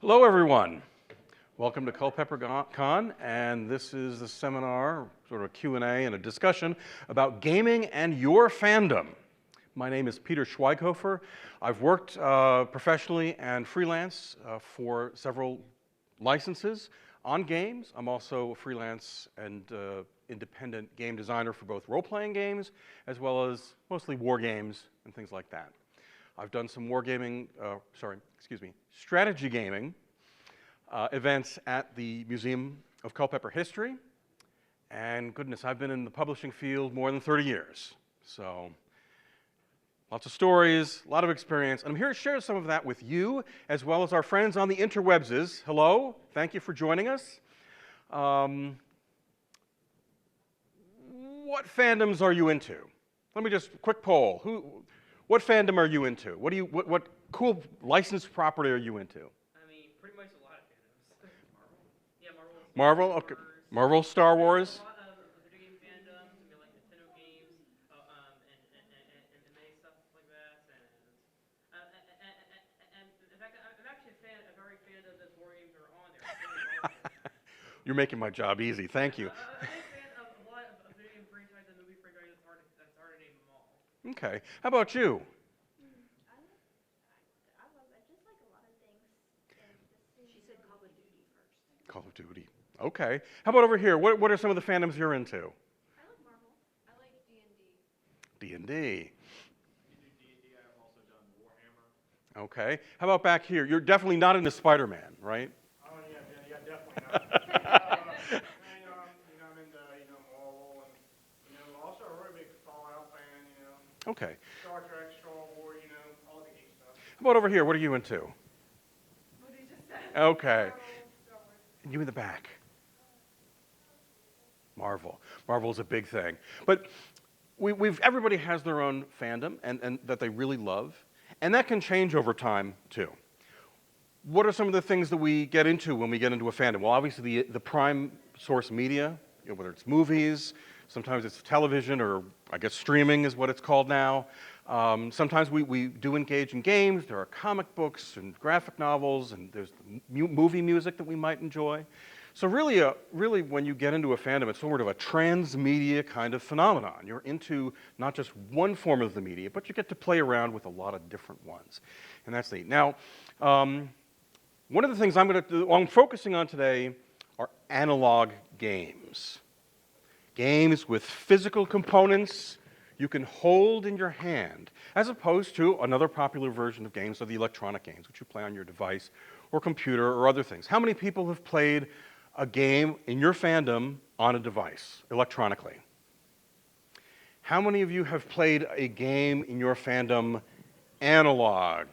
Hello, everyone. Welcome to CulpeperCon, and this is the seminar, sort of a Q&A and a discussion about gaming and your fandom. My name is Peter Schweighofer. I've worked professionally and freelance for several licenses on games. I'm also a freelance and independent game designer for both role-playing games as well as mostly war games and things like that. I've done some strategy gaming events at the Museum of Culpeper History. And goodness, I've been in the publishing field more than 30 years. So lots of stories, a lot of experience. And I'm here to share some of that with you, as well as our friends on the interwebses. Hello, thank you for joining us. What fandoms are you into? Let me just, quick poll. What fandom are you into? What cool licensed property are you into? I mean, pretty much a lot of fandoms. Marvel. Yeah, Marvel, okay. Marvel, Star Wars. A lot of video game fandoms. I mean, like Nintendo games, and anime stuff like that. And in fact, I'm actually a very fan of the board games that are on there. You're making my job easy. Thank you. I'm a fan of a lot of video game franchises and movie franchises. It's hard to name them all. Okay. How about you? I just like a lot of things. She said Call of Duty first. Call of Duty. Okay. How about over here? What are some of the fandoms you're into? I like Marvel. I like D&D. D&D. You do D&D. I've also done Warhammer. Okay. How about back here? You're definitely not into Spider-Man, right? Oh yeah, definitely not. I'm into Marvel, and also a really big Fallout fan. Okay. Star Trek, Star Wars, all the game stuff. How about over here? What are you into? What did you just say? Okay. Marvel, Star Wars. And you in the back. Marvel. Marvel's a big thing. But everybody has their own fandom and that they really love. And that can change over time, too. What are some of the things that we get into when we get into a fandom? Well, obviously, the prime source media, whether it's movies, sometimes it's television, or I guess streaming is what it's called now. Sometimes we do engage in games. There are comic books and graphic novels, and there's movie music that we might enjoy. So really, when you get into a fandom, it's sort of a transmedia kind of phenomenon. You're into not just one form of the media, but you get to play around with a lot of different ones. And that's neat. Now, one of the things I'm focusing on today are analog games. Games with physical components you can hold in your hand, as opposed to another popular version of games are the electronic games, which you play on your device or computer or other things. How many people have played a game in your fandom on a device, electronically? How many of you have played a game in your fandom analog?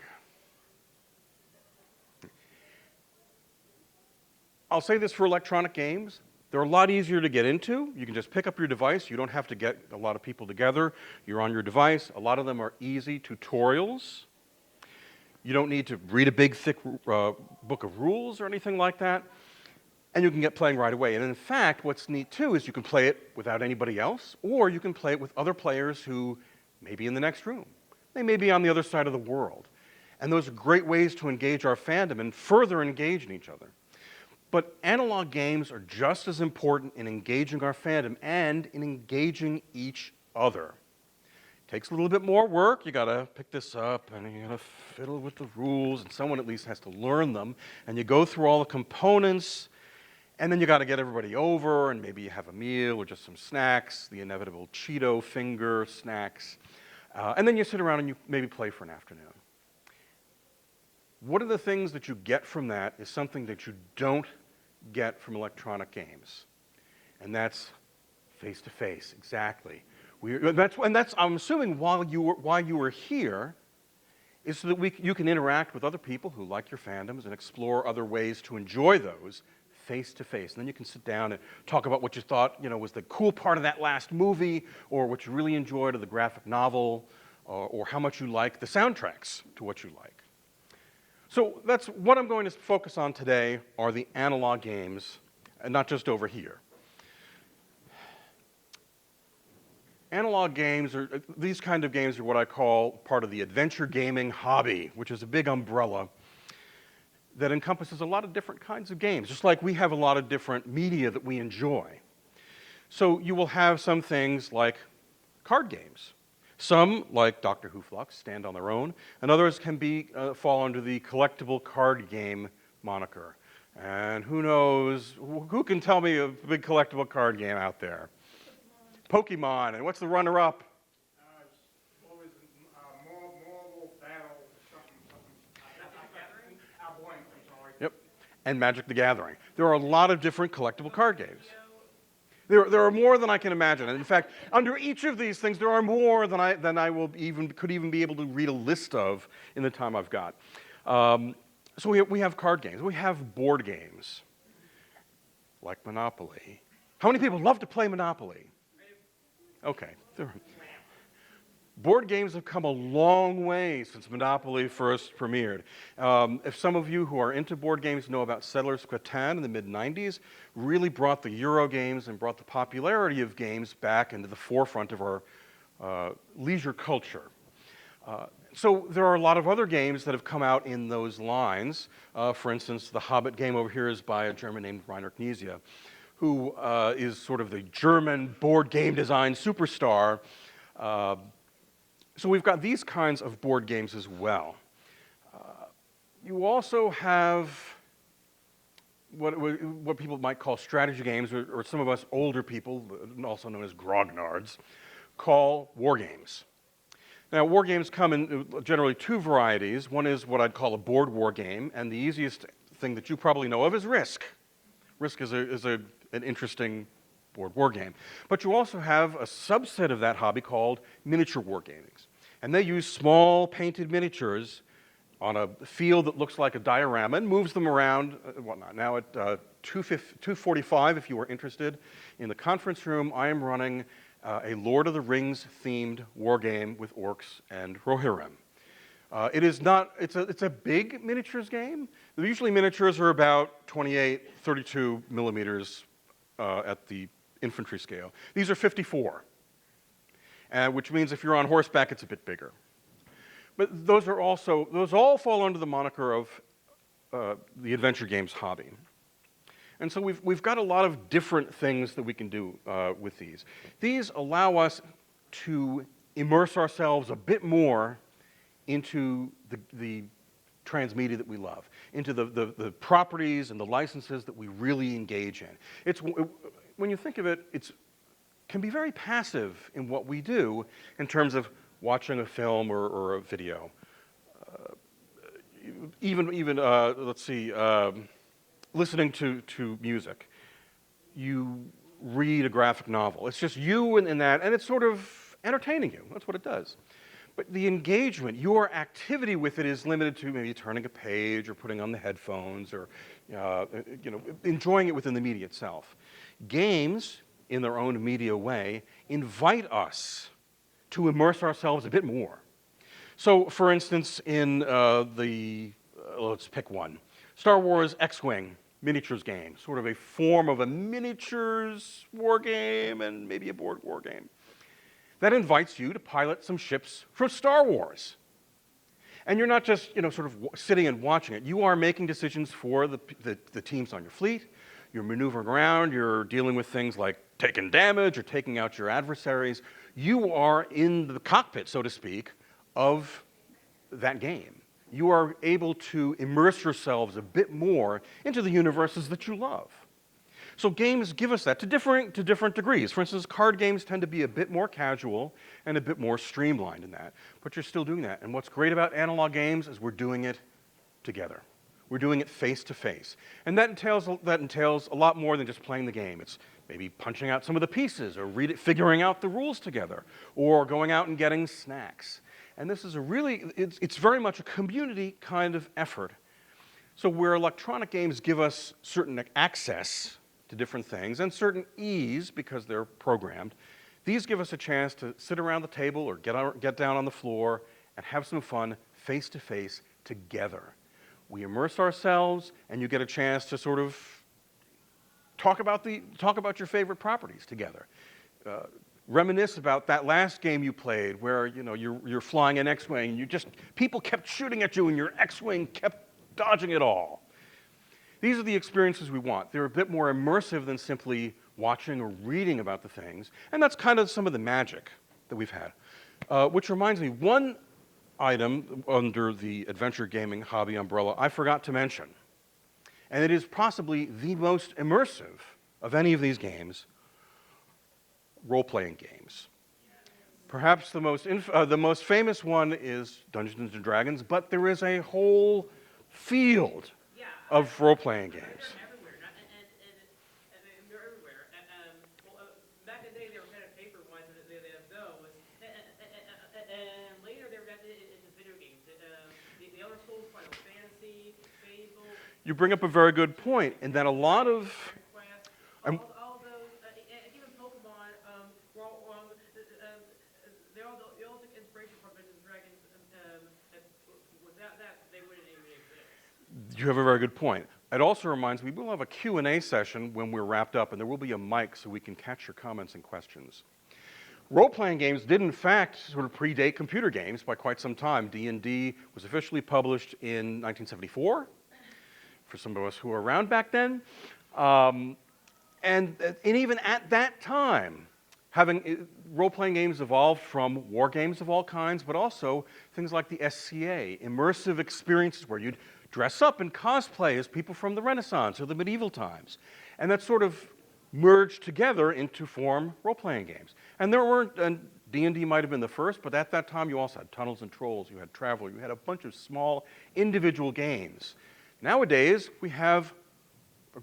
I'll say this for electronic games. They're a lot easier to get into. You can just pick up your device. You don't have to get a lot of people together. You're on your device. A lot of them are easy tutorials. You don't need to read a big, thick book of rules or anything like that. And you can get playing right away. And in fact, what's neat too is you can play it without anybody else, or you can play it with other players who may be in the next room. They may be on the other side of the world. And those are great ways to engage our fandom and further engage in each other. But analog games are just as important in engaging our fandom and in engaging each other. It takes a little bit more work. You gotta pick this up and you gotta fiddle with the rules, and someone at least has to learn them. And you go through all the components, and then you gotta get everybody over, and maybe you have a meal or just some snacks, the inevitable Cheeto finger snacks. And then you sit around and you maybe play for an afternoon. One of the things that you get from that is something that you don't get from electronic games, and that's face-to-face. Exactly. I'm assuming why you were here is so that you can interact with other people who like your fandoms and explore other ways to enjoy those face-to-face. And then you can sit down and talk about what you thought was the cool part of that last movie, or what you really enjoyed of the graphic novel, or how much you like the soundtracks to what you like. So that's what I'm going to focus on today, are the analog games, and not just over here. Analog games, these kind of games are what I call part of the adventure gaming hobby, which is a big umbrella. that encompasses a lot of different kinds of games, just like we have a lot of different media that we enjoy. So you will have some things like card games. Some, like Doctor Who Flux, stand on their own, and others can fall under the collectible card game moniker. And who knows, who can tell me a big collectible card game out there? Pokemon, and what's the runner-up? What was it, Marvel Battle, something. I'm sorry. Yep, and Magic the Gathering. There are a lot of different collectible card games. There are more than I can imagine. And in fact, under each of these things, there are more than I could even be able to read a list of in the time I've got. So we have card games. We have board games, like Monopoly. How many people love to play Monopoly? Okay. Board games have come a long way since Monopoly first premiered. If some of you who are into board games know about Settlers Catan in the mid-90s, really brought the Euro games and brought the popularity of games back into the forefront of our leisure culture. So there are a lot of other games that have come out in those lines. For instance, the Hobbit game over here is by a German named Rainer Knizia, who is sort of the German board game design superstar. So we've got these kinds of board games as well. You also have what people might call strategy games, or some of us older people, also known as grognards, call war games. Now, war games come in generally two varieties. One is what I'd call a board war game, and the easiest thing that you probably know of is Risk. Risk is an interesting board war game. But you also have a subset of that hobby called miniature war games. And they use small painted miniatures on a field that looks like a diorama and moves them around, whatnot. Now at 2:45, if you are interested, in the conference room, I am running a Lord of the Rings themed war game with orcs and Rohirrim. It's a big miniatures game. Usually miniatures are about 28, 32 millimeters at the infantry scale. These are 54, which means if you're on horseback, it's a bit bigger. But those all fall under the moniker of the adventure games hobby. And so we've got a lot of different things that we can do with these. These allow us to immerse ourselves a bit more into the transmedia that we love, into the properties and the licenses that we really engage in. When you think of it, it can be very passive in what we do in terms of watching a film or a video. Listening to music. You read a graphic novel. It's just you in that, and it's sort of entertaining you. That's what it does. But the engagement, your activity with it is limited to maybe turning a page or putting on the headphones or enjoying it within the media itself. Games, in their own media way, invite us to immerse ourselves a bit more. So, for instance, in let's pick one, Star Wars X-Wing miniatures game, sort of a form of a miniatures war game and maybe a board war game. That invites you to pilot some ships from Star Wars. And you're not just, sort of sitting and watching it. You are making decisions for the teams on your fleet. You're maneuvering around. You're dealing with things like taking damage or taking out your adversaries. You are in the cockpit, so to speak, of that game. You are able to immerse yourselves a bit more into the universes that you love. So games give us that to different degrees. For instance, card games tend to be a bit more casual and a bit more streamlined in that, but you're still doing that. And what's great about analog games is we're doing it together. We're doing it face to face. And that entails a lot more than just playing the game. It's maybe punching out some of the pieces or figuring out the rules together or going out and getting snacks. And this is it's very much a community kind of effort. So where electronic games give us certain access to different things and certain ease because they're programmed, these give us a chance to sit around the table or get down on the floor and have some fun face to face together. We immerse ourselves and you get a chance to sort of talk about your favorite properties together. Reminisce about that last game you played where you're flying an X-Wing and people kept shooting at you and your X-Wing kept dodging it all. These are the experiences we want. They're a bit more immersive than simply watching or reading about the things, and that's kind of some of the magic that we've had. Which reminds me, one item under the adventure gaming hobby umbrella I forgot to mention, and it is possibly the most immersive of any of these games, role-playing games. Perhaps the most famous one is Dungeons and Dragons, but there is a whole field Yeah. of role-playing games. They're everywhere, and they're everywhere. Back in the day, they were kind of paper ones, and they have those. And later, they were got into video games. The other schools, Final Fantasy, Fable, You bring up a very good point, in that a lot of Quest, Um, all those, even Pokemon, were all, they all took inspiration from Dungeons and Dragons. And without that, they wouldn't even exist. You have a very good point. It also reminds me, we'll have a Q&A session when we're wrapped up, and there will be a mic so we can catch your comments and questions. Role-playing games did, in fact, sort of predate computer games by quite some time. D&D was officially published in 1974, for some of us who were around back then. And even at that time, role-playing games evolved from war games of all kinds, but also things like the SCA, immersive experiences where you'd dress up and cosplay as people from the Renaissance or the medieval times. And that sort of merged together into form role-playing games. And there weren't, and D&D might have been the first, but at that time you also had Tunnels and Trolls, you had Traveler, you had a bunch of small individual games. Nowadays, we have,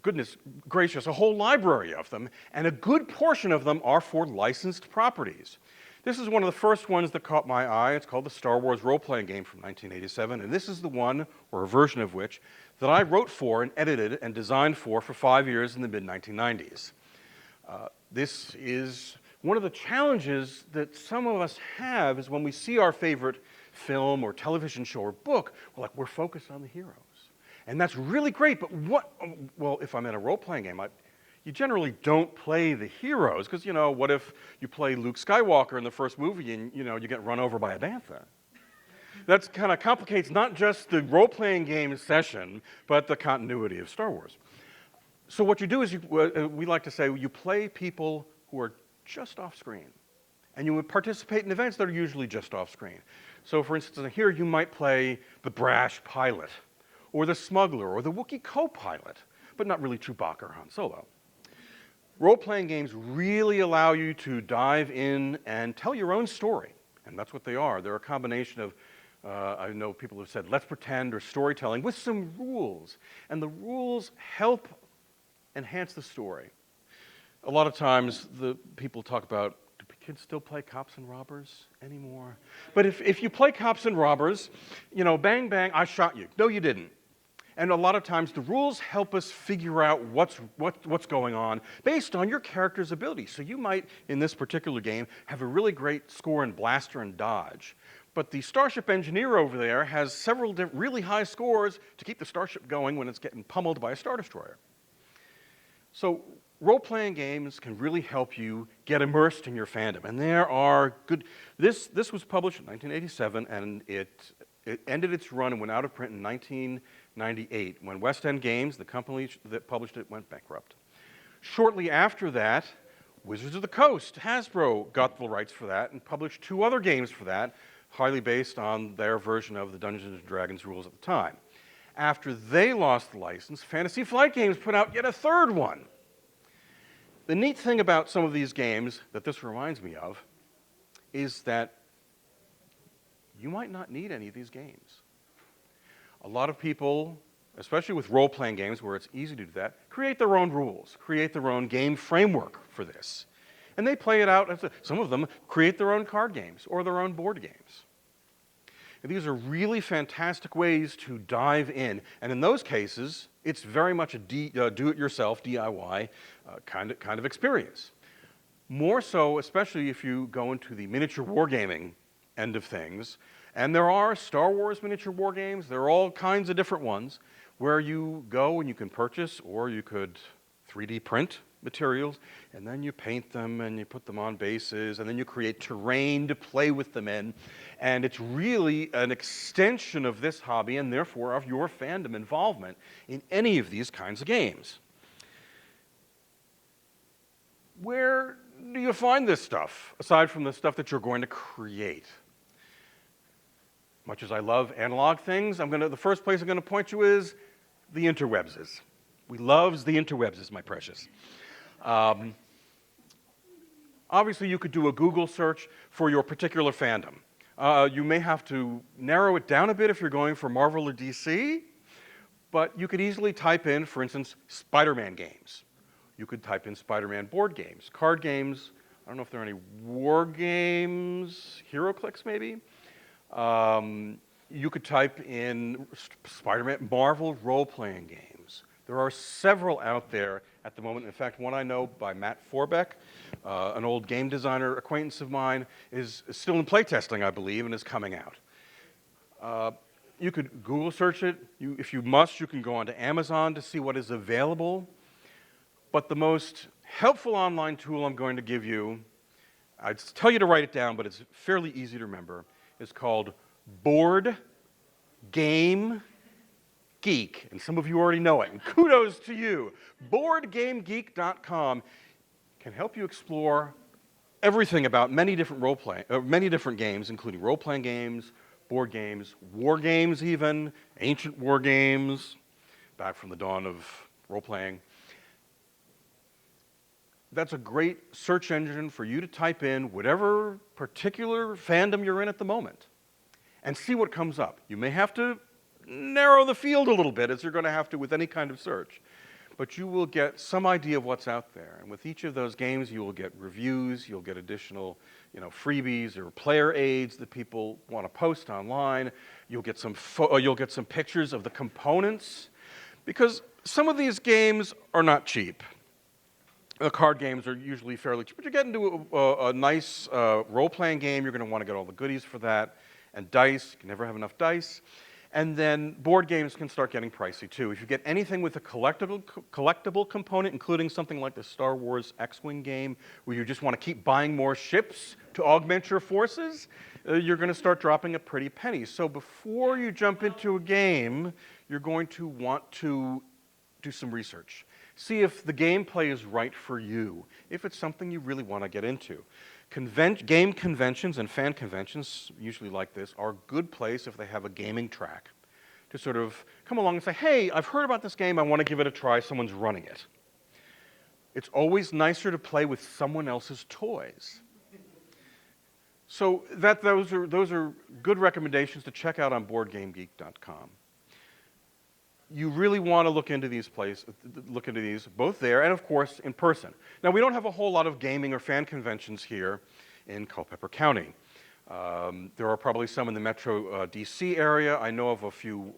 goodness gracious, a whole library of them, and a good portion of them are for licensed properties. This is one of the first ones that caught my eye. It's called the Star Wars role-playing game from 1987, and this is the one, or a version of which, that I wrote for and edited and designed for 5 years in the mid-1990s. This is one of the challenges that some of us have is when we see our favorite film or television show or book, we're focused on the heroes. And that's really great, but well, if I'm in a role-playing game, you generally don't play the heroes, because, what if you play Luke Skywalker in the first movie and, you get run over by a bantha? That kind of complicates not just the role-playing game session, but the continuity of Star Wars. So what you do is, we like to say, you play people who are just off screen. And you would participate in events that are usually just off screen. So for instance, here you might play the brash pilot, or the smuggler, or the Wookiee co-pilot, but not really Chewbacca or Han Solo. Role-playing games really allow you to dive in and tell your own story, and that's what they are. They're a combination of, I know people have said, let's pretend, or storytelling, with some rules. And the rules help enhance the story. A lot of times, the people talk about, do kids still play cops and robbers anymore? But if you play cops and robbers, bang, bang, I shot you. No, you didn't. And a lot of times the rules help us figure out what's going on based on your character's ability. So you might, in this particular game, have a really great score in blaster and dodge. But the starship engineer over there has several really high scores to keep the starship going when it's getting pummeled by a Star Destroyer. So role-playing games can really help you get immersed in your fandom. And there are good... This was published in 1987, and it ended its run and went out of print in 1998, when West End Games, the company that published it, went bankrupt. Shortly after that, Wizards of the Coast, Hasbro, got the rights for that and published 2 other games for that, highly based on their version of the Dungeons & Dragons rules at the time. After they lost the license, Fantasy Flight Games put out yet a 3rd one. The neat thing about some of these games that this reminds me of is that you might not need any of these games. A lot of people, especially with role-playing games where it's easy to do that, create their own rules, create their own game framework for this. And they play it out. Some of them create their own card games or their own board games. And these are really fantastic ways to dive in. And in those cases, it's very much a do-it-yourself, DIY kind of experience. More so, especially if you go into the miniature wargaming end of things. And there are Star Wars miniature war games. There are all kinds of different ones where you go and you can purchase, or you could 3D print materials, and then you paint them and you put them on bases, and then you create terrain to play with them in. And it's really an extension of this hobby and therefore of your fandom involvement in any of these kinds of games. Where do you find this stuff, aside from the stuff that you're going to create? Much as I love analog things, the first place I'm going to point you is the interwebses. We loves the interwebses, my precious. Obviously, you could do a Google search for your particular fandom. You may have to narrow it down a bit if you're going for Marvel or DC, but you could easily type in, for instance, Spider-Man games. You could type in Spider-Man board games, card games. I don't know if there are any war games, HeroClix maybe. You could type in Spider-Man Marvel role-playing games. There are several out there at the moment. In fact, one I know by Matt Forbeck, an old game designer acquaintance of mine, is still in playtesting, I believe, and is coming out. You could Google search it. If you must, you can go onto Amazon to see what is available. But the most helpful online tool I'm going to give you, I'd tell you to write it down, but it's fairly easy to remember, is called Board Game Geek. And some of you already know it, and kudos to you. BoardGameGeek.com can help you explore everything about many different games, including role-playing games, board games, war games even, ancient war games, back from the dawn of role-playing. That's a great search engine for you to type in whatever particular fandom you're in at the moment and see what comes up. You may have to narrow the field a little bit, as you're going to have to with any kind of search, but you will get some idea of what's out there. And with each of those games, you will get reviews, you'll get additional freebies or player aids that people want to post online. You'll get some pictures of the components, because some of these games are not cheap. The card games are usually fairly cheap, but you get into a nice role-playing game, you're going to want to get all the goodies for that. And dice, you can never have enough dice. And then board games can start getting pricey too. If you get anything with a collectible component, including something like the Star Wars X-Wing game, where you just want to keep buying more ships to augment your forces, you're going to start dropping a pretty penny. So before you jump into a game, you're going to want to do some research. See if the gameplay is right for you, if it's something you really want to get into. Game conventions and fan conventions, usually like this, are a good place if they have a gaming track to sort of come along and say, hey, I've heard about this game, I want to give it a try, someone's running it. It's always nicer to play with someone else's toys. So those are good recommendations to check out on BoardGameGeek.com. You really want to look into these both there and, of course, in person. Now, we don't have a whole lot of gaming or fan conventions here in Culpeper County. There are probably some in the Metro DC area. I know of a few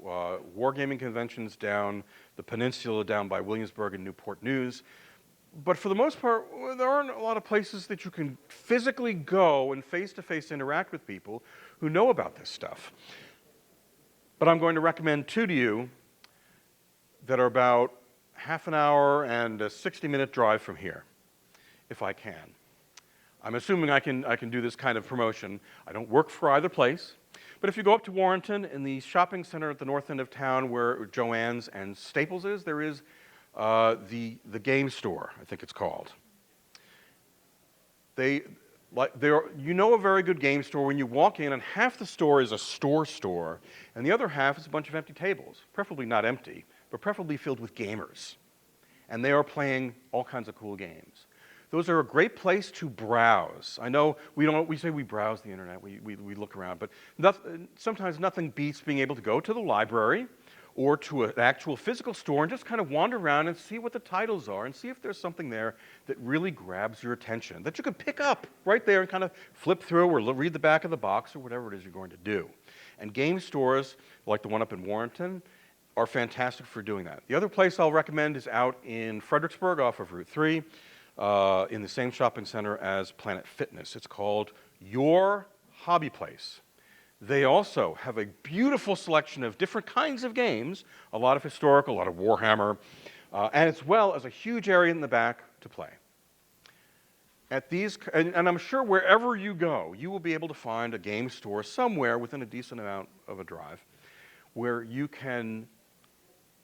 wargaming conventions down the peninsula, down by Williamsburg and Newport News. But for the most part, there aren't a lot of places that you can physically go and face-to-face interact with people who know about this stuff. But I'm going to recommend two to you that are about half an hour and a 60-minute drive from here, if I can. I'm assuming I can do this kind of promotion. I don't work for either place, but if you go up to Warrenton, in the shopping center at the north end of town where Joann's and Staples is, there is the game store, I think it's called. You know a very good game store when you walk in and half the store is a store, and the other half is a bunch of empty tables, preferably not empty, but preferably filled with gamers. And they are playing all kinds of cool games. Those are a great place to browse. I know we say we browse the internet, we look around, but sometimes nothing beats being able to go to the library or to an actual physical store and just kind of wander around and see what the titles are and see if there's something there that really grabs your attention, that you could pick up right there and kind of flip through or read the back of the box or whatever it is you're going to do. And game stores, like the one up in Warrenton, are fantastic for doing that. The other place I'll recommend is out in Fredericksburg off of Route 3 in the same shopping center as Planet Fitness. It's called Your Hobby Place. They also have a beautiful selection of different kinds of games, a lot of historical, a lot of Warhammer, as well as a huge area in the back to play. At these, and I'm sure wherever you go, you will be able to find a game store somewhere within a decent amount of a drive where you can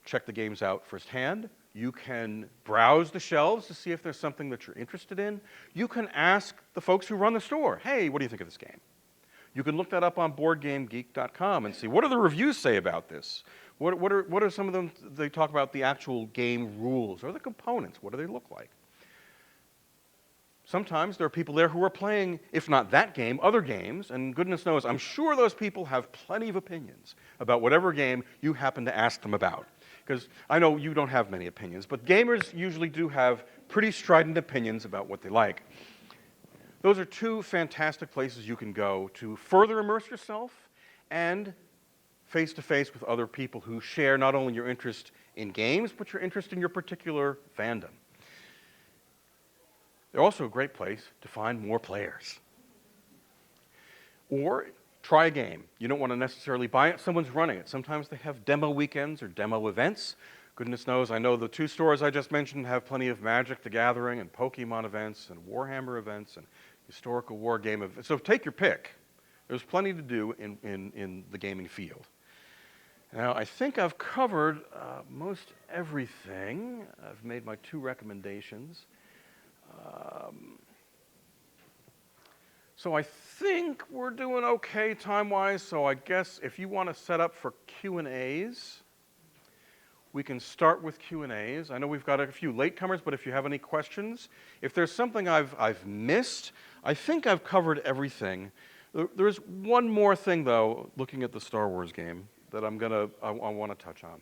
check the games out firsthand. You can browse the shelves to see if there's something that you're interested in. You can ask the folks who run the store, hey, what do you think of this game? You can look that up on BoardGameGeek.com and see what do the reviews say about this? What are some of them, they talk about the actual game rules or the components, what do they look like? Sometimes there are people there who are playing, if not that game, other games, and goodness knows, I'm sure those people have plenty of opinions about whatever game you happen to ask them about. Because I know you don't have many opinions, but gamers usually do have pretty strident opinions about what they like. Those are two fantastic places you can go to further immerse yourself and face-to-face with other people who share not only your interest in games, but your interest in your particular fandom. They're also a great place to find more players. Or try a game. You don't want to necessarily buy it, someone's running it. Sometimes they have demo weekends or demo events. Goodness knows, I know the two stores I just mentioned have plenty of Magic the Gathering and Pokemon events and Warhammer events and historical war game events. So take your pick. There's plenty to do in the gaming field. Now, I think I've covered most everything. I've made my 2 recommendations. So I think we're doing okay time-wise, so I guess if you want to set up for Q&As, we can start with Q&As. I know we've got a few latecomers, but if you have any questions, if there's something I've missed, I think I've covered everything. There's one more thing, though, looking at the Star Wars game, that I want to touch on.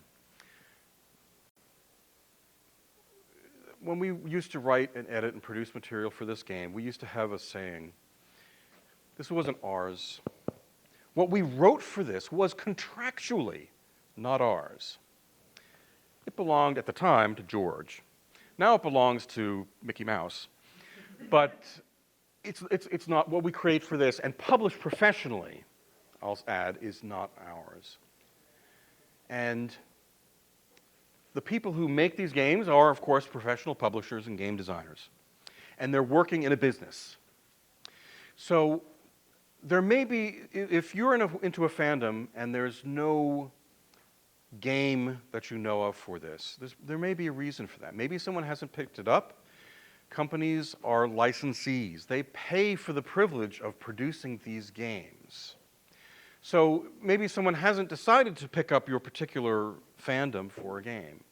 When we used to write and edit and produce material for this game, we used to have a saying, this wasn't ours. What we wrote for this was contractually not ours. It belonged at the time to George. Now it belongs to Mickey Mouse. But it's not what we create for this and publish professionally, I'll add, is not ours. And the people who make these games are, of course, professional publishers and game designers. And they're working in a business. So there may be, if you're into a fandom and there's no game that you know of for this, there may be a reason for that. Maybe someone hasn't picked it up. Companies are licensees. They pay for the privilege of producing these games. So maybe someone hasn't decided to pick up your particular fandom for a game.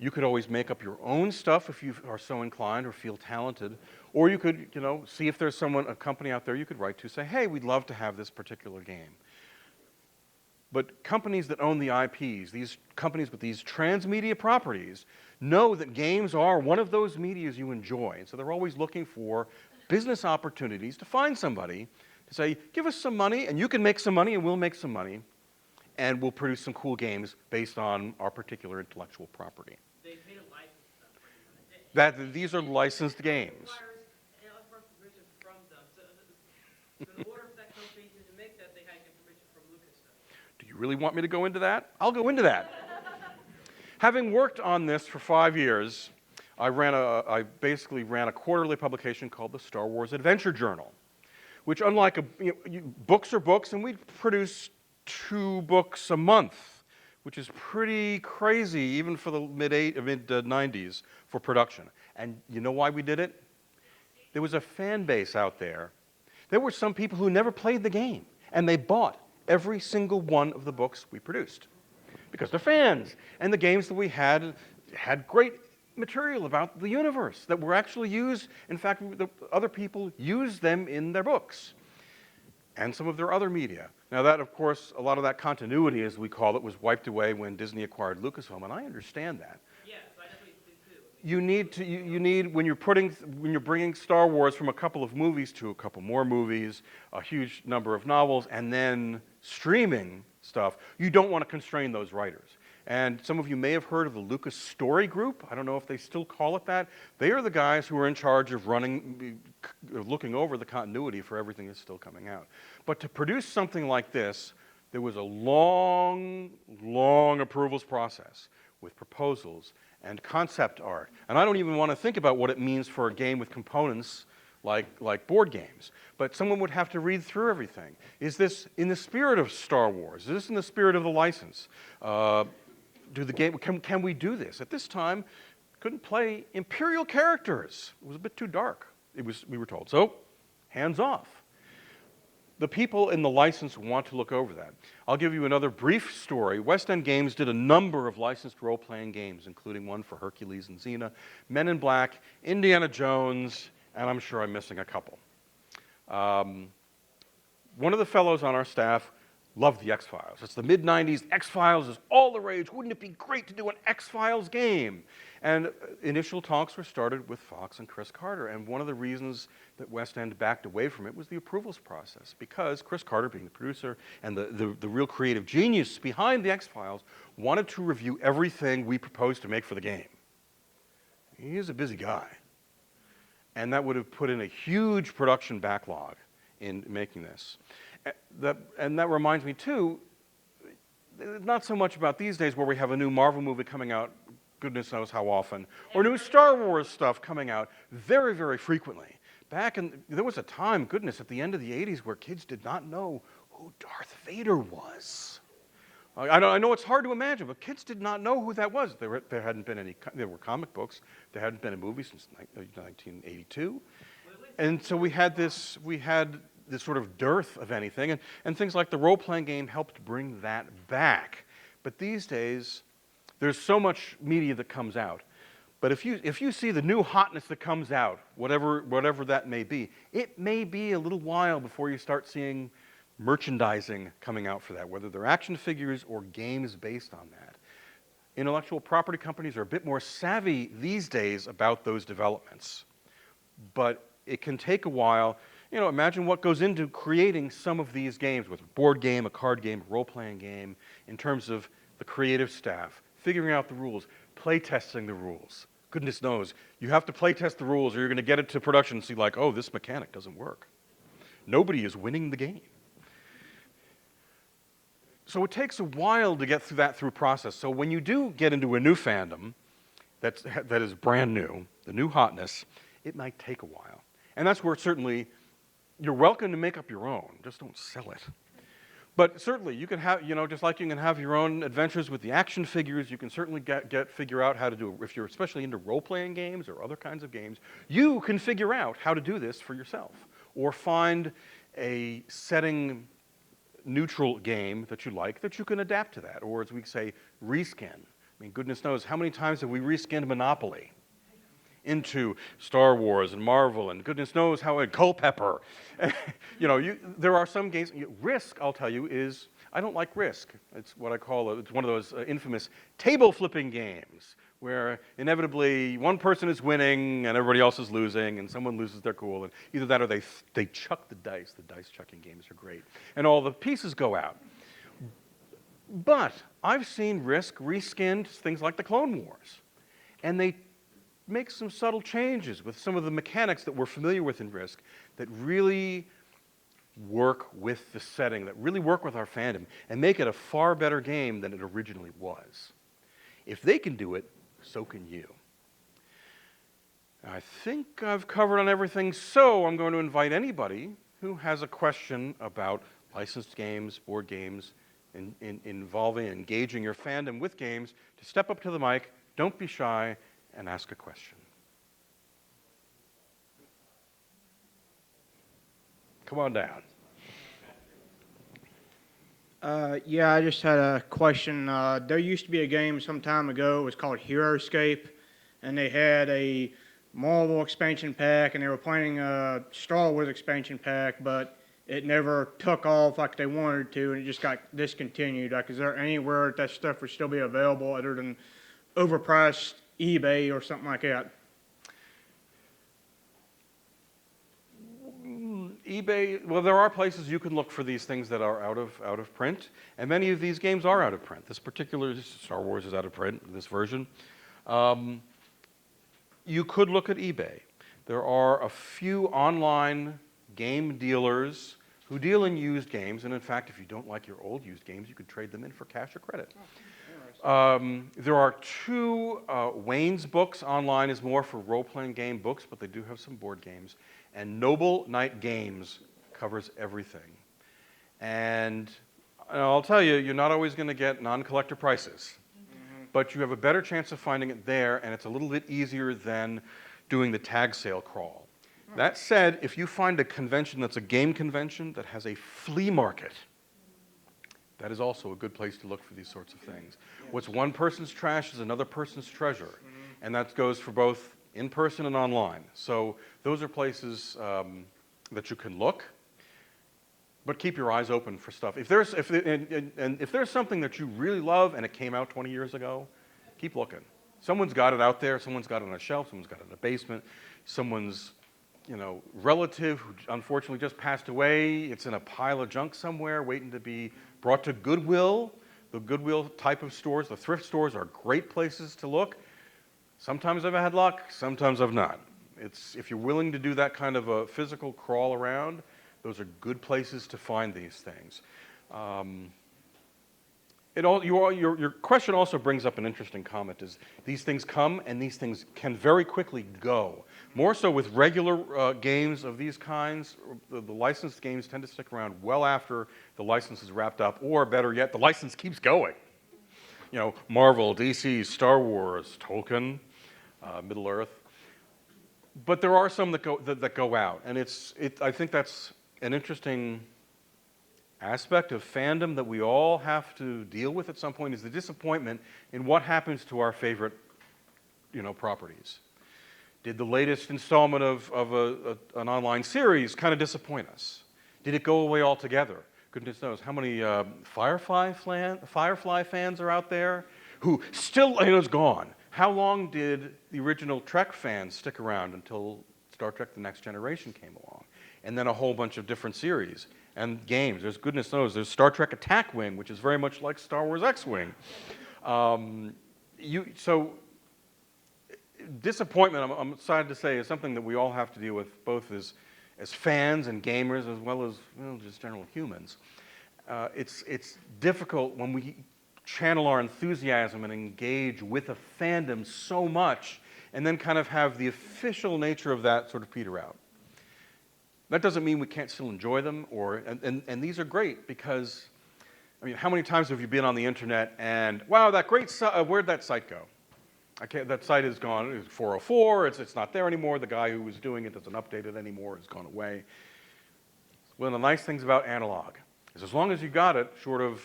You could always make up your own stuff if you are so inclined or feel talented, or you could, see if there's a company out there you could write to, say, hey, we'd love to have this particular game. But companies that own the IPs, these companies with these transmedia properties, know that games are one of those medias you enjoy. And so they're always looking for business opportunities to find somebody to say, give us some money, and you can make some money, and we'll make some money, and we'll produce some cool games based on our particular intellectual property. They paid a license stuff. These are licensed games. It requires permission from them. So in order for that company to make that, they had to get permission from Lucasfilm. Do you really want me to go into that? I'll go into that. Having worked on this for 5 years, I basically ran a quarterly publication called the Star Wars Adventure Journal, which, unlike books are books, and we produce 2 books a month, which is pretty crazy even for the mid-90s for production. And you know why we did it? There was a fan base out there. There were some people who never played the game, and they bought every single one of the books we produced because they're fans. And the games that we had great material about the universe that were actually used. In fact, the other people used them in their books and some of their other media. Now that, of course, a lot of that continuity, as we call it, was wiped away when Disney acquired Lucasfilm, and I understand that. Yes, I definitely do too. You need when you're bringing Star Wars from a couple of movies to a couple more movies, a huge number of novels, and then streaming stuff, you don't want to constrain those writers. And some of you may have heard of the Lucas Story Group. I don't know if they still call it that. They are the guys who are in charge of looking over the continuity for everything that's still coming out. But to produce something like this, there was a long, long approvals process with proposals and concept art. And I don't even want to think about what it means for a game with components like board games. But someone would have to read through everything. Is this in the spirit of Star Wars? Is this in the spirit of the license? Can we do this? At this time, couldn't play Imperial characters. It was a bit too dark, we were told. So, hands off. The people in the license want to look over that. I'll give you another brief story. West End Games did a number of licensed role-playing games, including one for Hercules and Xena, Men in Black, Indiana Jones, and I'm sure I'm missing a couple. One of the fellows on our staff loved the X-Files. It's the mid-90s. X-Files is all the rage. Wouldn't it be great to do an X-Files game? And initial talks were started with Fox and Chris Carter. And one of the reasons that West End backed away from it was the approvals process. Because Chris Carter, being the producer and the real creative genius behind the X-Files, wanted to review everything we proposed to make for the game. He is a busy guy. And that would have put in a huge production backlog in making this. And that reminds me, too, not so much about these days where we have a new Marvel movie coming out, goodness knows how often, or new Star Wars stuff coming out very, very frequently. There was a time, goodness, at the end of the 80s where kids did not know who Darth Vader was. I know it's hard to imagine, but kids did not know who that was. There hadn't been any, there were comic books, there hadn't been a movie since 1982. And so we had this sort of dearth of anything, and things like the role-playing game helped bring that back. But these days, there's so much media that comes out. But if you see the new hotness that comes out, whatever that may be, it may be a little while before you start seeing merchandising coming out for that, whether they're action figures or games based on that. Intellectual property companies are a bit more savvy these days about those developments. But it can take a while. You know, imagine what goes into creating some of these games, with a board game, a card game, a role-playing game, in terms of the creative staff, figuring out the rules, play testing the rules. Goodness knows, you have to play test the rules or you're going to get it to production and see like, oh, this mechanic doesn't work. Nobody is winning the game. So it takes a while to get through that process. So when you do get into a new fandom that is brand new, the new hotness, it might take a while. And that's where certainly you're welcome to make up your own. Just don't sell it. But certainly you can have, just like you can have your own adventures with the action figures, you can certainly figure out how to do it. If you're especially into role-playing games or other kinds of games, you can figure out how to do this for yourself. Or find a setting neutral game that you like that you can adapt to that. Or as we say, reskin. I mean, goodness knows, how many times have we reskinned Monopoly into Star Wars and Marvel, and goodness knows how, and Culpeper. There are some games. Risk, I'll tell you, is, I don't like Risk. It's what I call, it's one of those infamous table flipping games where inevitably one person is winning and everybody else is losing, and someone loses their cool, and either that or they chuck the dice. The dice chucking games are great. And all the pieces go out. But I've seen Risk reskinned things like the Clone Wars. And they make some subtle changes with some of the mechanics that we're familiar with in Risk that really work with the setting, that really work with our fandom, and make it a far better game than it originally was. If they can do it, so can you. I think I've covered on everything, so I'm going to invite anybody who has a question about licensed games, board games, involving, engaging your fandom with games, to step up to the mic, don't be shy, and ask a question. Come on down. Yeah, I just had a question. There used to be a game some time ago. It was called HeroScape, and they had a Marvel expansion pack, and they were planning a Star Wars expansion pack, but it never took off like they wanted to, and it just got discontinued. Like, is there anywhere that stuff would still be available other than overpriced eBay or something like that? eBay, well, there are places you can look for these things that are out of print, and many of these games are out of print. This particular Star Wars is out of print, this version. You could look at eBay. There are a few online game dealers who deal in used games, and in fact, if you don't like your old used games, you could trade them in for cash or credit. There are two Wayne's books. Online is more for role-playing game books, but they do have some board games. And Noble Knight Games covers everything. And I'll tell you, you're not always going to get non-collector prices. But you have a better chance of finding it there, and it's a little bit easier than doing the tag sale crawl. That said, if you find a convention that's a game convention that has a flea market, that is also a good place to look for these sorts of things. What's one person's trash is another person's treasure, and that goes for both in person and online. So those are places that you can look, but keep your eyes open for stuff. If there's something that you really love and it came out 20 years ago, keep looking. Someone's got it out there. Someone's got it on a shelf. Someone's got it in a basement. Someone's relative who unfortunately just passed away. It's in a pile of junk somewhere waiting to be brought to Goodwill. The Goodwill type of stores, the thrift stores, are great places to look. Sometimes I've had luck, sometimes I've not. If you're willing to do that kind of a physical crawl around, those are good places to find these things. Your question also brings up an interesting comment, is these things come and these things can very quickly go. More so with regular games of these kinds, the licensed games tend to stick around well after the license is wrapped up, or better yet, the license keeps going. Marvel, DC, Star Wars, Tolkien, Middle-earth. But there are some that go out, and I think that's an interesting aspect of fandom that we all have to deal with at some point, is the disappointment in what happens to our favorite, properties. Did the latest installment of an online series kind of disappoint us? Did it go away altogether? Goodness knows how many Firefly fans are out there who still, it's gone. How long did the original Trek fans stick around until Star Trek: The Next Generation came along? And then a whole bunch of different series and games. There's, goodness knows, there's Star Trek Attack Wing, which is very much like Star Wars X-Wing. So disappointment, I'm sad to say, is something that we all have to deal with, both as fans and gamers, as well as just general humans. It's difficult when we channel our enthusiasm and engage with a fandom so much, and then kind of have the official nature of that sort of peter out. That doesn't mean we can't still enjoy them, and these are great because, how many times have you been on the internet and, wow, that great site, where'd that site go? That site is gone. It's 404. It's not there anymore. The guy who was doing it doesn't update it anymore. It's gone away. One of the nice things about analog is as long as you got it, short of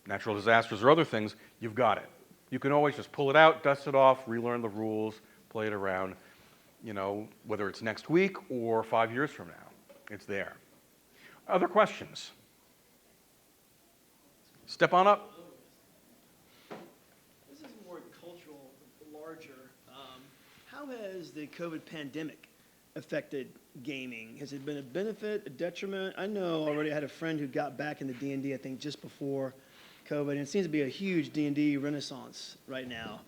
natural disasters or other things, you've got it. You can always just pull it out, dust it off, relearn the rules, play it around, whether it's next week or 5 years from now. It's there. Other questions? Step on up. This is more cultural, larger. How has the COVID pandemic affected gaming? Has it been a benefit, a detriment? I know already I had a friend who got back into D&D, I think, just before COVID, and it seems to be a huge D&D renaissance right now.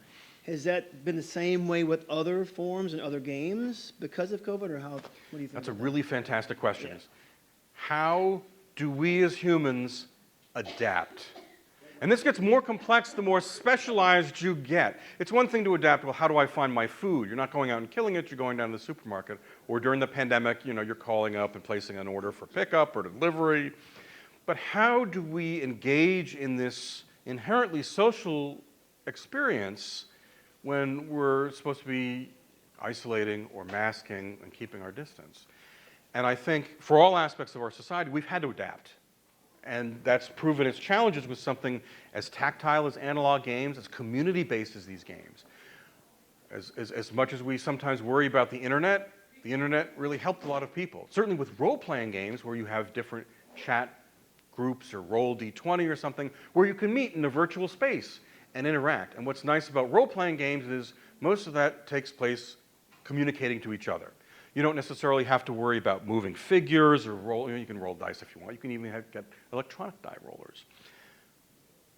Has that been the same way with other forms and other games because of COVID, or what do you think? That's a really fantastic question. Yeah. How do we as humans adapt? And this gets more complex the more specialized you get. It's one thing to adapt, well, how do I find my food? You're not going out and killing it, you're going down to the supermarket. Or during the pandemic, you're calling up and placing an order for pickup or delivery. But how do we engage in this inherently social experience when we're supposed to be isolating or masking and keeping our distance? And I think for all aspects of our society, we've had to adapt. And that's proven its challenges with something as tactile as analog games, as community-based as these games. As much as we sometimes worry about the internet really helped a lot of people. Certainly with role-playing games where you have different chat groups or roll D20 or something, where you can meet in a virtual space and interact. And what's nice about role-playing games is most of that takes place communicating to each other. You don't necessarily have to worry about moving figures or roll. You can roll dice if you want. You can even get electronic die rollers.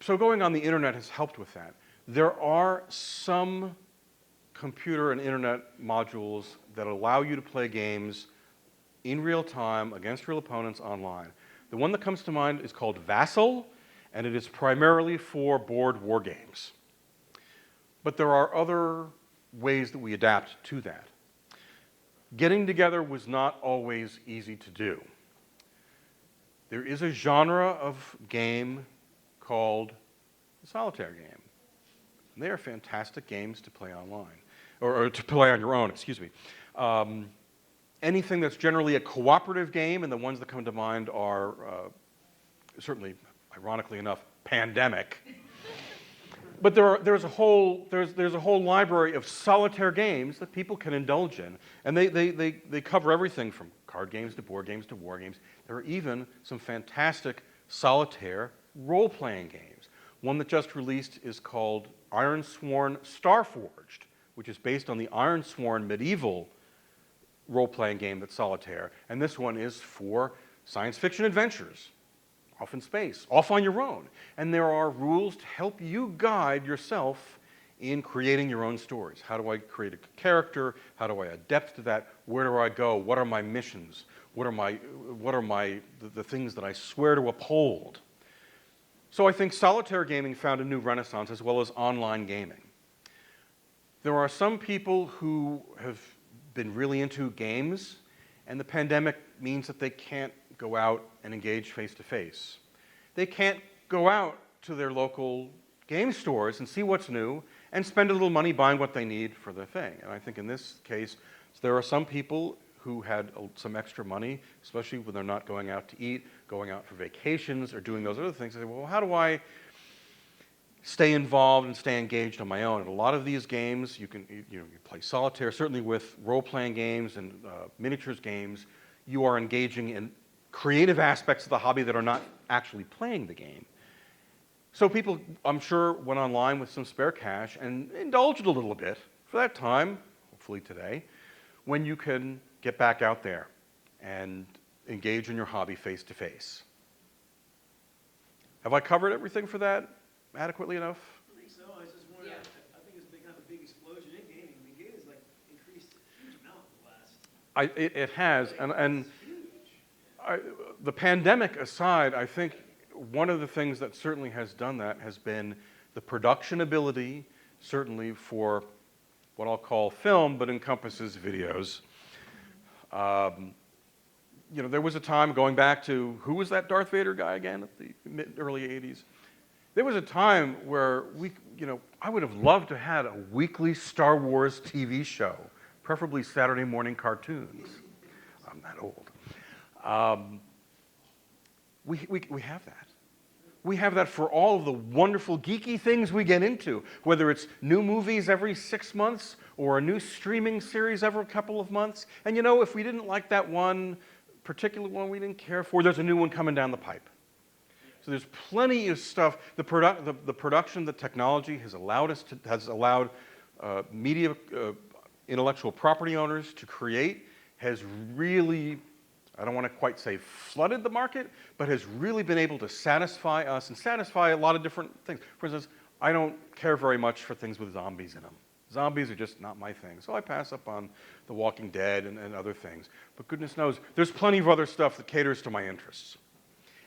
So going on the internet has helped with that. There are some computer and internet modules that allow you to play games in real time against real opponents online. The one that comes to mind is called Vassal, and it is primarily for board war games. But there are other ways that we adapt to that. Getting together was not always easy to do. There is a genre of game called the solitaire game. And they are fantastic games to play online, or to play on your own, excuse me. Anything that's generally a cooperative game, and the ones that come to mind are certainly, ironically enough, Pandemic. But there's a whole library of solitaire games that people can indulge in, and they cover everything from card games to board games to war games. There are even some fantastic solitaire role-playing games. One that just released is called Ironsworn Starforged, which is based on the Ironsworn medieval role-playing game that's solitaire, and this one is for science fiction adventures, off in space, off on your own. And there are rules to help you guide yourself in creating your own stories. How do I create a character? How do I adapt to that? Where do I go? What are my missions? What are the things that I swear to uphold? So I think solitaire gaming found a new renaissance, as well as online gaming. There are some people who have been really into games, and the pandemic means that they can't go out and engage face-to-face. They can't go out to their local game stores and see what's new and spend a little money buying what they need for the thing. And I think in this case, there are some people who had some extra money, especially when they're not going out to eat, going out for vacations, or doing those other things. They say, well, how do I stay involved and stay engaged on my own? And a lot of these games, you play solitaire, certainly with role-playing games and miniatures games, you are engaging in creative aspects of the hobby that are not actually playing the game. So people, I'm sure, went online with some spare cash and indulged a little bit for that time, hopefully today, when you can get back out there and engage in your hobby face-to-face. Have I covered everything for that adequately enough? I think so. I was just wondering, I think it's been kind of a big explosion in gaming. I mean, gaming has like increased a huge amount in the last. It has, and the pandemic aside, I think one of the things that certainly has done that has been the production ability, certainly for what I'll call film, but encompasses videos. There was a time, going back to, who was that Darth Vader guy again at the early 80s? There was a time where I would have loved to have a weekly Star Wars TV show, preferably Saturday morning cartoons. I'm that old. We have that. We have that for all of the wonderful geeky things we get into, whether it's new movies every 6 months or a new streaming series every couple of months. And if we didn't like that one particular one we didn't care for, there's a new one coming down the pipe. So there's plenty of stuff. The production, the technology has allowed media intellectual property owners to create, has really, I don't want to quite say flooded the market, but has really been able to satisfy us and satisfy a lot of different things. For instance, I don't care very much for things with zombies in them. Zombies are just not my thing. So I pass up on The Walking Dead and other things. But goodness knows, there's plenty of other stuff that caters to my interests.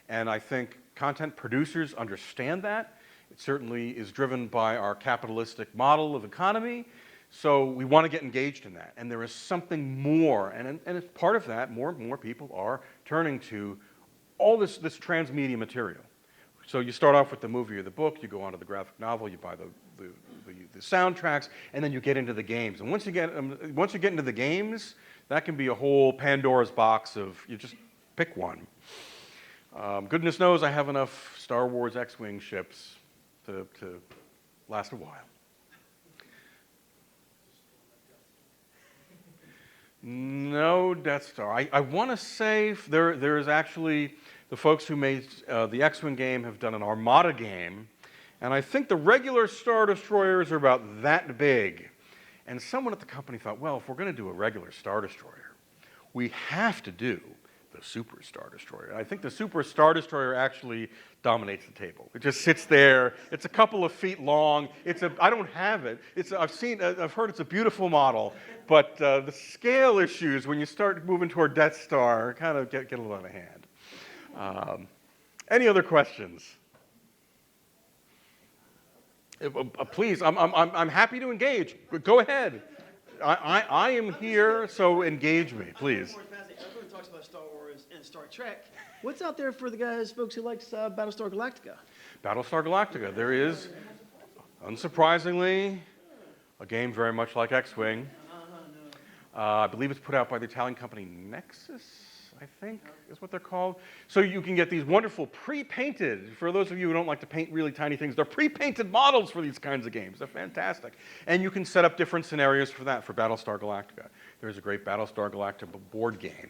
And I think content producers understand that. It certainly is driven by our capitalistic model of economy. So we want to get engaged in that. And there is something more. And as part of that, more and more people are turning to all this transmedia material. So you start off with the movie or the book, you go on to the graphic novel, you buy the soundtracks, and then you get into the games. And once you get into the games, that can be a whole Pandora's box of, you just pick one. Goodness knows I have enough Star Wars X-Wing ships to last a while. No Death Star. I want to say there is actually, the folks who made the X-Wing game have done an Armada game, and I think the regular Star Destroyers are about that big. And someone at the company thought, well, if we're going to do a regular Star Destroyer, we have to do the Super Star Destroyer. And I think the Super Star Destroyer actually dominates the table. It just sits there. It's a couple of feet long. I don't have it. I've heard it's a beautiful model, but the scale issues when you start moving toward Death Star kind of get a little out of hand. Any other questions? Please, I'm happy to engage. Go ahead. I am here, so engage me, please. Everyone talks about Star Wars and Star Trek. What's out there for the guys, folks who likes Battlestar Galactica? Battlestar Galactica. There is, unsurprisingly, a game very much like X-Wing. I believe it's put out by the Italian company Nexus, I think is what they're called. So you can get these wonderful pre-painted, for those of you who don't like to paint really tiny things, they're pre-painted models for these kinds of games. They're fantastic. And you can set up different scenarios for that, for Battlestar Galactica. There's a great Battlestar Galactica board game.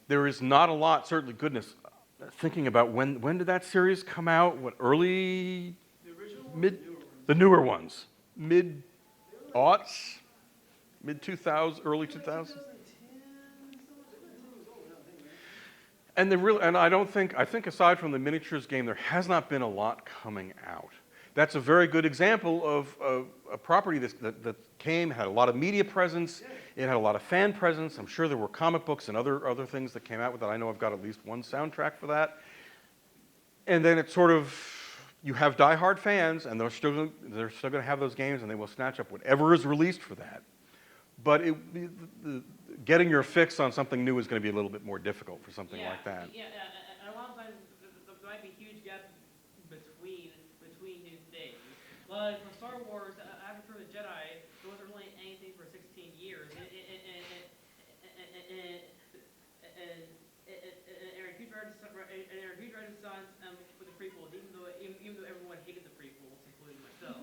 There is not a lot, certainly, goodness, thinking about when did that series come out? What, early? The original The newer ones. Mid-aughts? Mid-2000s, early 2000s? And I think aside from the miniatures game, there has not been a lot coming out. That's a very good example of a property that came, had a lot of media presence, it had a lot of fan presence. I'm sure there were comic books and other things that came out with it. I know I've got at least one soundtrack for that. And then it's sort of, you have diehard fans, and they're still going to have those games, and they will snatch up whatever is released for that. But getting your fix on something new is going to be a little bit more difficult for something like that. Yeah, and a lot of times there might be a huge gap between new things. Like for Star Wars, after Return of the Jedi, there wasn't really anything for 16 years, and a huge renaissance for the prequels, even though everyone hated the prequels, including myself.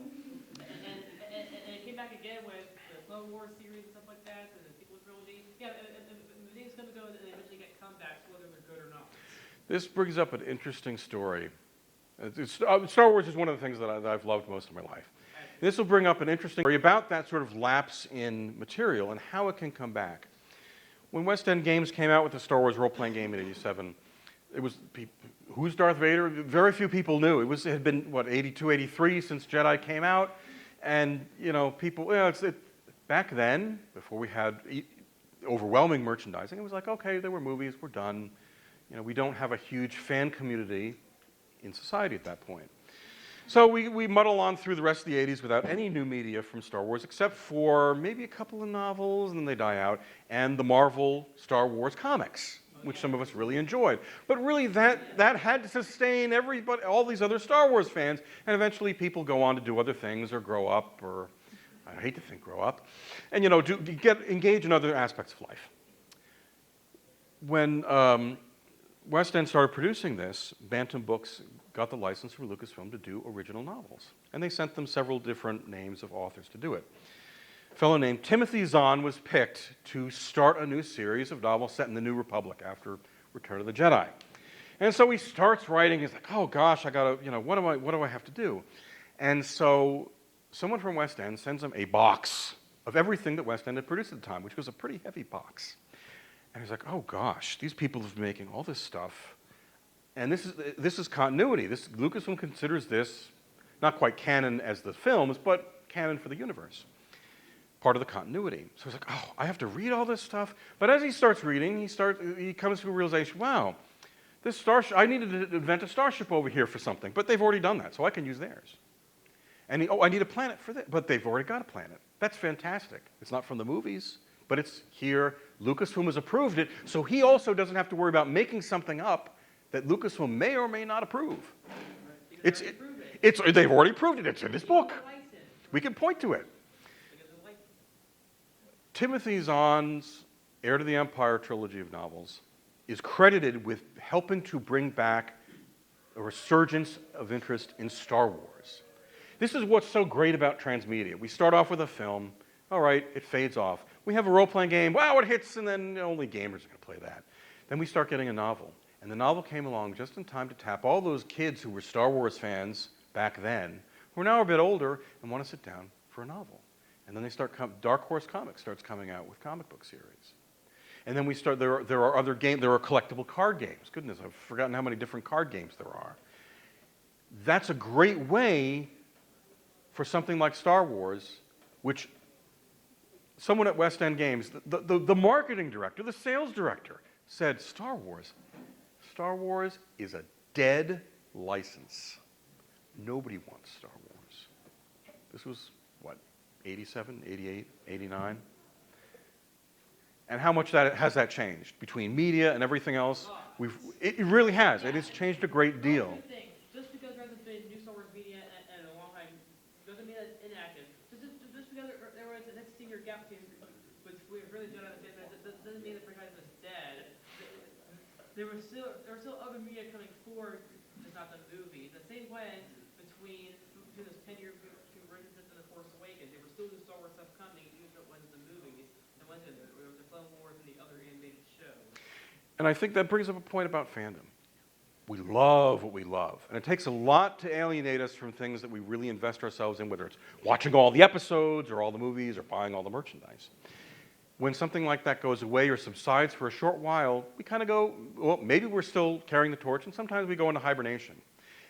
And it came back again with the Clone Wars series and stuff like that, and the sequel trilogy. Yeah, things come and go, and they eventually get comebacks, whether they're good or not. This brings up an interesting story. Star Wars is one of the things that I've loved most of my life. This will bring up an interesting story about that sort of lapse in material and how it can come back. When West End Games came out with the Star Wars role-playing game in '87, it was, who's Darth Vader? Very few people knew. It had been, what, 82, 83 since Jedi came out. And, people, back then, before we had overwhelming merchandising, it was like, okay, there were movies, we're done. We don't have a huge fan community in society at that point. So we muddle on through the rest of the 80s without any new media from Star Wars, except for maybe a couple of novels, and then they die out, and the Marvel Star Wars comics, which some of us really enjoyed. But really, that had to sustain everybody, all these other Star Wars fans, and eventually people go on to do other things or grow up, or I hate to think grow up, and engage in other aspects of life. When West End started producing this, Bantam Books got the license from Lucasfilm to do original novels. And they sent them several different names of authors to do it. A fellow named Timothy Zahn was picked to start a new series of novels set in the New Republic after Return of the Jedi. And so he starts writing, he's like, oh gosh, I gotta, what do I have to do? And so someone from West End sends him a box of everything that West End had produced at the time, which was a pretty heavy box. And he's like, oh gosh, these people have been making all this stuff. And this is continuity. Lucasfilm considers this not quite canon as the films, but canon for the universe. Part of the continuity. So he's like, oh, I have to read all this stuff. But as he starts reading, he comes to a realization, wow, this starship, I needed to invent a starship over here for something, but they've already done that, so I can use theirs. And I need a planet for this, but they've already got a planet. That's fantastic. It's not from the movies, but it's here. Lucasfilm has approved it, so he also doesn't have to worry about making something up that Lucasfilm may or may not approve. They've already proved it. It's in this book. We can point to it. Timothy Zahn's Heir to the Empire trilogy of novels is credited with helping to bring back a resurgence of interest in Star Wars. This is what's so great about transmedia. We start off with a film. All right, it fades off. We have a role-playing game. Wow, it hits, and then only gamers are going to play that. Then we start getting a novel. And the novel came along just in time to tap all those kids who were Star Wars fans back then, who are now a bit older and want to sit down for a novel. And then Dark Horse Comics starts coming out with comic book series. And then there are other games, there are collectible card games. Goodness, I've forgotten how many different card games there are. That's a great way for something like Star Wars, which someone at West End Games, the marketing director, the sales director, said, Star Wars is a dead license. Nobody wants Star Wars. This was, what, 87, 88, 89? And how much has that changed between media and everything else? It really has. It has changed a great deal. Two things. Just because there hasn't been new Star Wars media in a long time doesn't mean that it's inactive. Just because there was an 16-year gap between which we really don't understand, that doesn't mean the franchise is dead. There were still other media coming forward, just not the movies. The same way between this 10-year between Resistance and The Force Awakens, there was still new Star Wars stuff coming, even if it wasn't the movies. It wasn't the Clone Wars and the other animated shows. And I think that brings up a point about fandom. We love what we love. And it takes a lot to alienate us from things that we really invest ourselves in, whether it's watching all the episodes or all the movies or buying all the merchandise. When something like that goes away or subsides for a short while, we kind of go, well, maybe we're still carrying the torch, and sometimes we go into hibernation.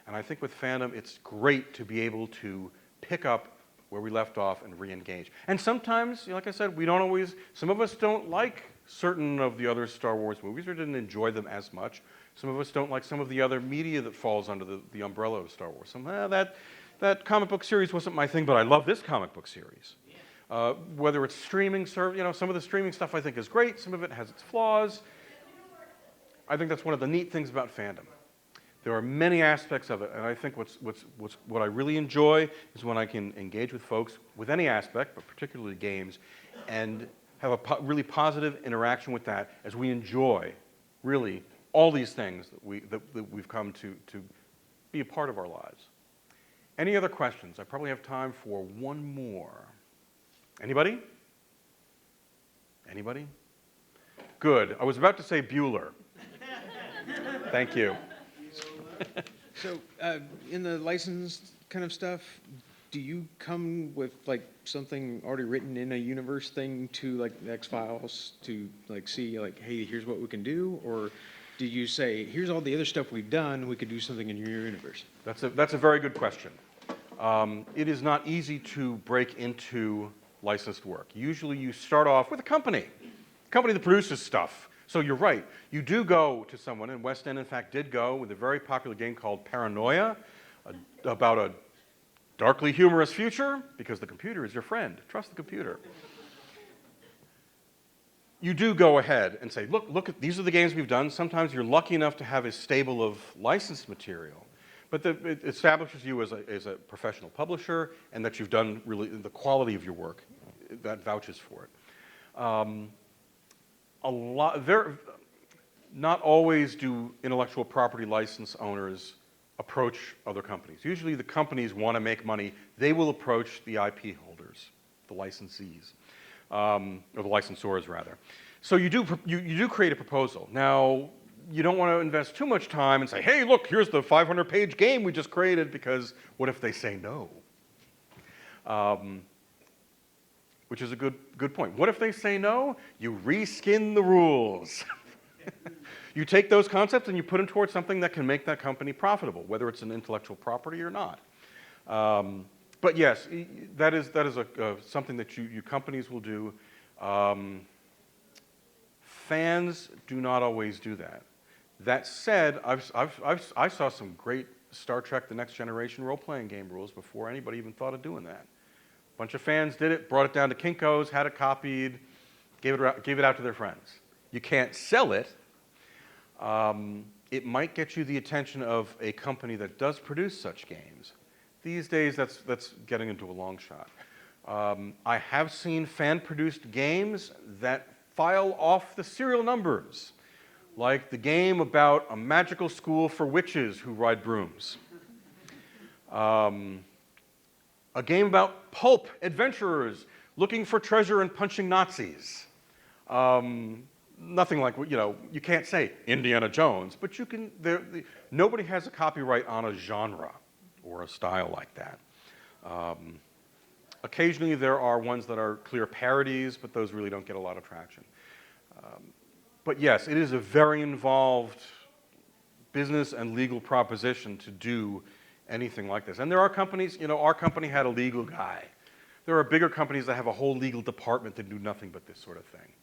And I think with fandom, it's great to be able to pick up where we left off and re-engage. And sometimes, like I said, we don't always, some of us don't like certain of the other Star Wars movies or didn't enjoy them as much. Some of us don't like some of the other media that falls under the umbrella of Star Wars. That comic book series wasn't my thing, but I love this comic book series. Whether it's streaming, some of the streaming stuff I think is great. Some of it has its flaws. I think that's one of the neat things about fandom. There are many aspects of it, and I think what I really enjoy is when I can engage with folks with any aspect, but particularly games, and have a really positive interaction with that as we enjoy, really, all these things that we've come to be a part of our lives. Any other questions? I probably have time for one more. Anybody? Anybody? Good. I was about to say Bueller. Thank you. So, in the licensed kind of stuff, do you come with like something already written in a universe thing to like the X-Files to like see like, hey, here's what we can do? Or do you say, here's all the other stuff we've done, we could do something in your universe? That's a very good question. It is not easy to break into licensed work. Usually you start off with a company that produces stuff. So you're right. You do go to someone, and West End, in fact, did go with a very popular game called Paranoia, about a darkly humorous future, because the computer is your friend. Trust the computer. You do go ahead and say, look, these are the games we've done. Sometimes you're lucky enough to have a stable of licensed material, but it establishes you as a professional publisher, and that you've done really the quality of your work that vouches for it. Not always do intellectual property license owners approach other companies. Usually the companies want to make money. They will approach the IP holders, the licensees, or the licensors rather. So you do create a proposal. Now, you don't want to invest too much time and say, hey, look, here's the 500-page game we just created, because what if they say no? Which is a good point. What if they say no? You reskin the rules. You take those concepts and you put them towards something that can make that company profitable, whether it's an intellectual property or not. But yes, that is something that you companies will do. Fans do not always do that. That said, I saw some great Star Trek: The Next Generation role-playing game rules before anybody even thought of doing that. A bunch of fans did it, brought it down to Kinko's, had it copied, gave it out to their friends. You can't sell it. It might get you the attention of a company that does produce such games. These days, that's getting into a long shot. I have seen fan-produced games that file off the serial numbers, like the game about a magical school for witches who ride brooms. A game about pulp adventurers looking for treasure and punching Nazis. Nothing like, you can't say Indiana Jones, but you can, nobody has a copyright on a genre or a style like that. Occasionally there are ones that are clear parodies, but those really don't get a lot of traction. But yes, it is a very involved business and legal proposition to do anything like this. And there are companies, our company had a legal guy. There are bigger companies that have a whole legal department that do nothing but this sort of thing.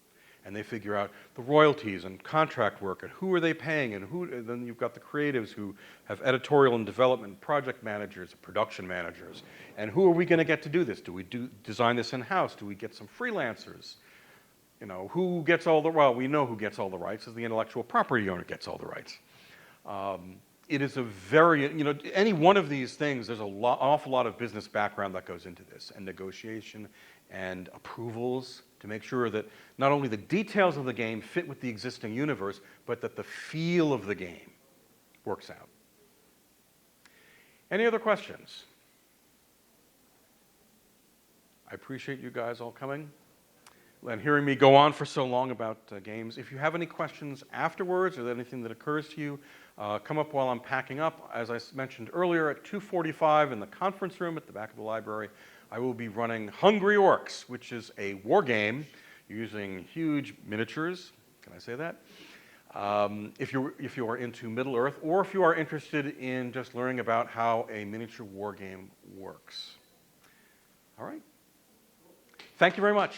and they figure out the royalties and contract work and who are they paying and then you've got the creatives who have editorial and development, project managers, production managers, and who are we going to get to do this? Do we design this in-house? Do we get some freelancers? You know, who gets all the, well, we know who gets all the rights, is the intellectual property owner gets all the rights. It is a very, you know, any one of these things, there's an awful lot of business background that goes into this, and negotiation and approvals to make sure that not only the details of the game fit with the existing universe, but that the feel of the game works out. Any other questions? I appreciate you guys all coming and hearing me go on for so long about games. If you have any questions afterwards or anything that occurs to you, come up while I'm packing up. As I mentioned earlier, at 2:45 in the conference room at the back of the library, I will be running Hungry Orcs, which is a war game using huge miniatures. Can I say that? If you are into Middle-earth, or if you are interested in just learning about how a miniature war game works. All right. Thank you very much.